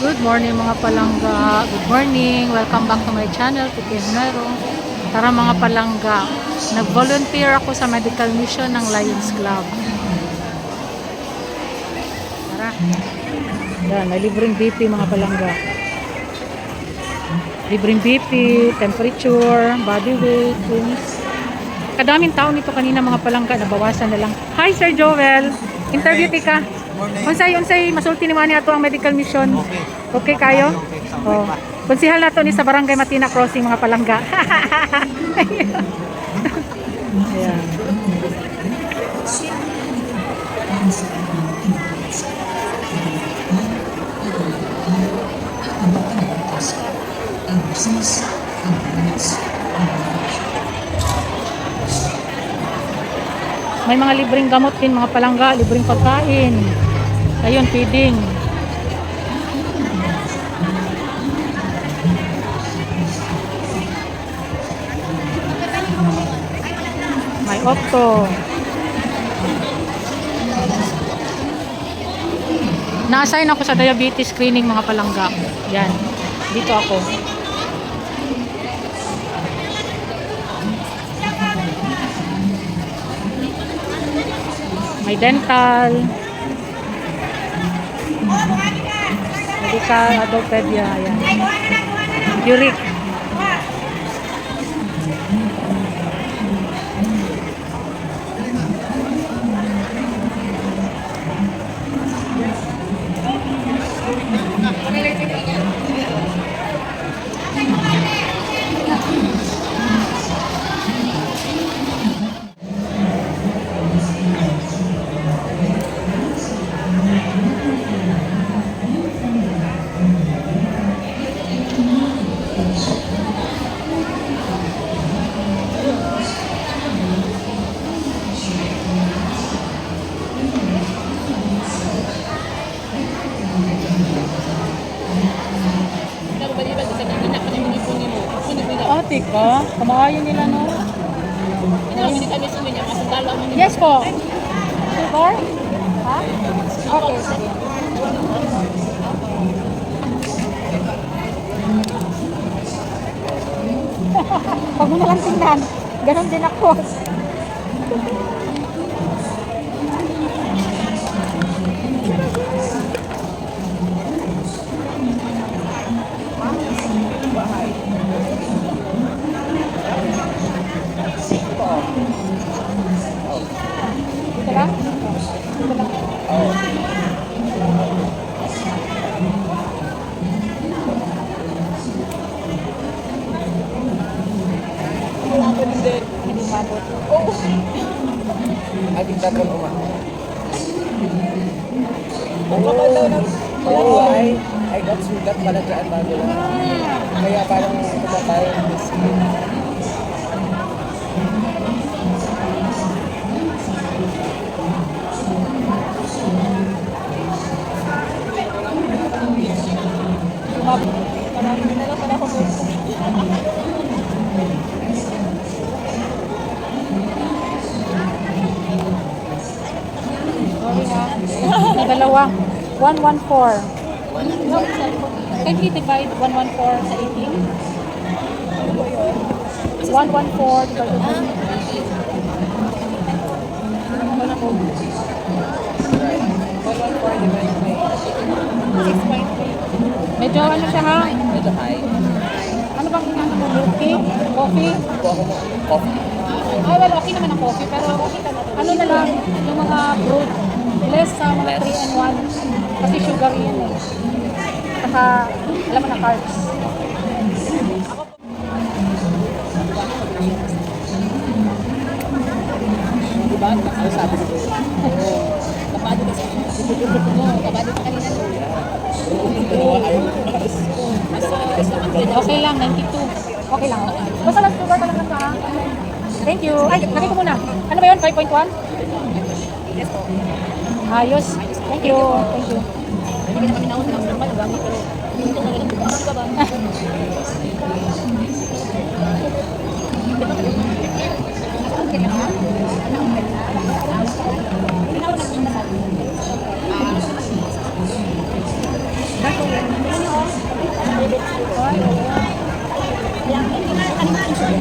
Good morning mga palangga. Good morning. Welcome back to my channel, Tiki Hunero. Tara mga palangga. Nag-volunteer ako sa medical mission ng Lions Club. Tara. Yan, may libreng BP mga palangga. Libreng BP, temperature, body weight, things. Kadaming tao nito kanina mga palangga, nabawasan na lang. Hi Sir Joel. Interview ka. Unsay masulti ni ani ato ang medical mission. Okay kayo? Oh. Konsehal nato ni sa Barangay Matina Crossing mga palangga. Ayan. May mga libreng gamot din mga palangga, libreng pagkain. Ayun, feeding. May opto. Na-assign ako sa diabetes screening mga palangga. Yan. Dito ako. May dental. Medical, orthopedic, ayan. Uric. Ate ka? Kamakayan nila no? Yes po. Sugar? Ha? Okay, sige. Pag mo nalang tingnan, ganon din ako. Dito lang? Dito lang? Hindi mabot. Ating tatang uma. I got sugat pala dyan bago lang. Kaya parang tumatay ang skin. Dalawa. 114. Can we divide 114 sa 18? 114 divided by 6.3. Medyo ano siya ha? Medyo high. Ano bang ano mo? Coffee? Coffee? Coffee. Ay, well, okay naman ang coffee. Pero ano na lang, yung mga fruit. Less sa mga 3 and 1. Kasi sugar yan eh. Saka, alam mo na carbs. Diba? Ano sabi ko? Kapado ka sa kapado ka kanina. Okay lang, 92. Okay lang. Basta lang sugar ka lang ka ha. Thank you. Ay, lagay ko muna. Ano ba yun? 5.1? Yes po. Ayos. Thank you. Thank you. Hindi na kami nauna ng normal na gamit pero hindi na lang ba? Bakit?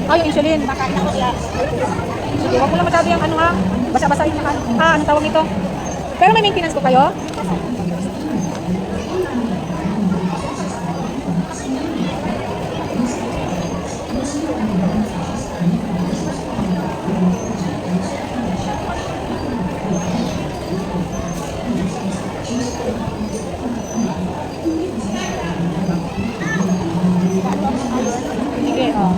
Oh, yung insulin. Sige, wag mo lang masyado yung ano ha. Basa-basahin na anong tawag ito? Pero may maintenance ko kayo? Sige, oh.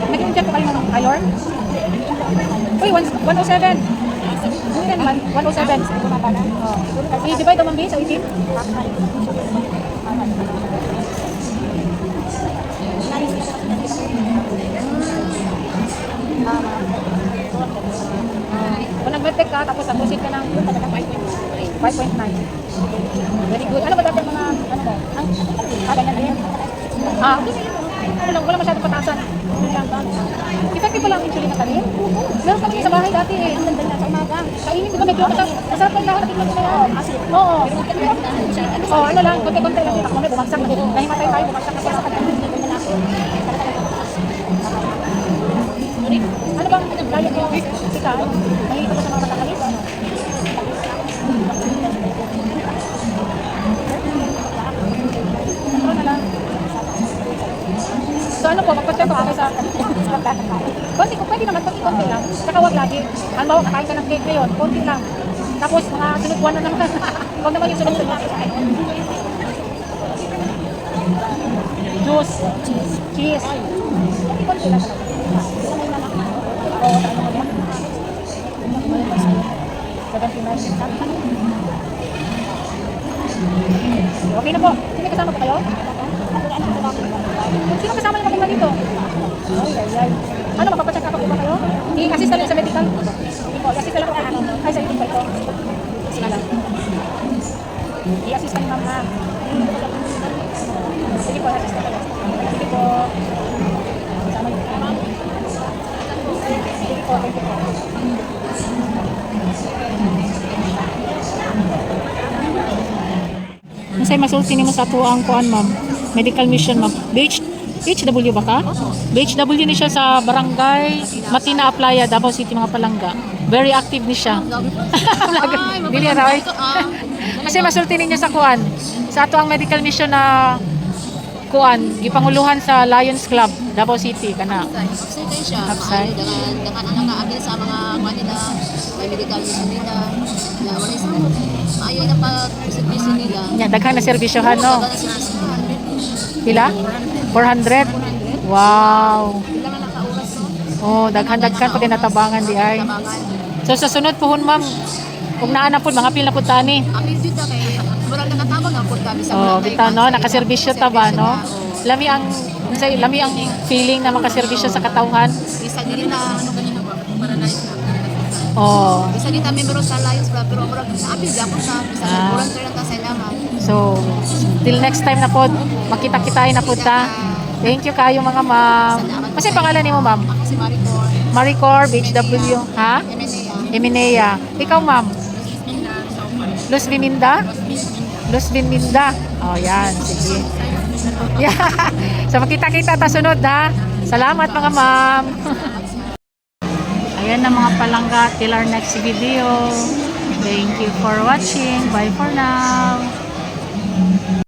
Nag-inject ko kayo ng iron? Uy, 107. Ano yan, 107. Oh. I-divide naman ba sa 18? Kung nag-medtech ka, tapos tapusin ka ng 5.9. Very good. Ano ba dapat mga, ano mo? Ganyan na yan. Okay. Wala masyadong pataasan. Effective ba lang ang insulin na kanin? Meron kami sa bahay dati eh. Ang ganda niya sa umaga. Kainin, di ba medyo masarap lang lahat. Natin lang na yan. Oo. Oo, ano lang, konti-konti lang. Ako may bumagsak na din. Nahimatay tayo, bumagsak na sa kanya. Ano bang diet mo? Sika? Mahilig ka sa mga matakalit? Ano na lang? So ano po, magpa-check ako sa konti ko, pwede naman konti lang. Saka wag lagi. Alam mo, kakain ka ng cake ngayon, konti lang. Tapos mga sunod buwan na naman. Huwag naman yung sunod-sunod. Juice. Cheese. Konti lang talaga. Oo, tayo mo yan. 79. Okay na po. Sino kasama po kayo? Sino kasama niyo magpunta dito? Ay. Ano, magpapacheck up po ba kayo? I-assist na rin sa medical? Hindi po, i-assist na lang po. Ay, sa itin ba ito? Sige lang. I-assist na rin ma'am ha. Sige po, assist na lang. Sige po. Kasama niyo. Sige po, thank you po. Masay masulti ni mo sa tuang kuan ma'am. Medical mission ma'am. BHW ba ka? BHW ni siya sa barangay Matina Aplaya, Davao City mga palangga. Very active ni siya. Dili ra. Kasi masulti ninyo sa kuan. Sa ato ang medical mission na kuan, gipanguluhan sa Lions Club, Davao City kana. Upside siya. Upside. Dengan nakaagil sa mga kanila, may medical mission nila. Wala isang ayaw na pag-servisyo nila. Nya daghan na serbisyohan no. Dagan na sinasakyan. Pila? 400. Wow. Pila nga nakauras no? Oh, daghan-daghan pud natabangan di ay. Tabangan. So sa sunod pohon ma'am, kung naa na pud mga pil na pud tani. Apil dito kay murag nakatabang ang pud kami sa Oh, barangay. bitaw no, nakaserbisyo ta ba no? Lami ang feeling na makaserbisyo sa katawhan. Isa din na ano ganyan ba? Para na Oh. isa din ta membro sa Lions Club pero murag sa apil gyapon sa isa Ah. volunteer lang ta sa ilaman. So, till next time na pod, makita-kitain na pod ta. Thank you kayo mga ma'am. Kasi pangalan nimo ma'am? Ako si Maricor. Maricor, BHW, ha? MNA. Eminea. Ikaw ma'am? Luz Biminda? Luz Biminda. Oh, yan. Sige. Yeah. So, makita-kita ta sunod ha. Salamat mga ma'am. Ayan na mga palangga. Till our next video. Thank you for watching. Bye for now.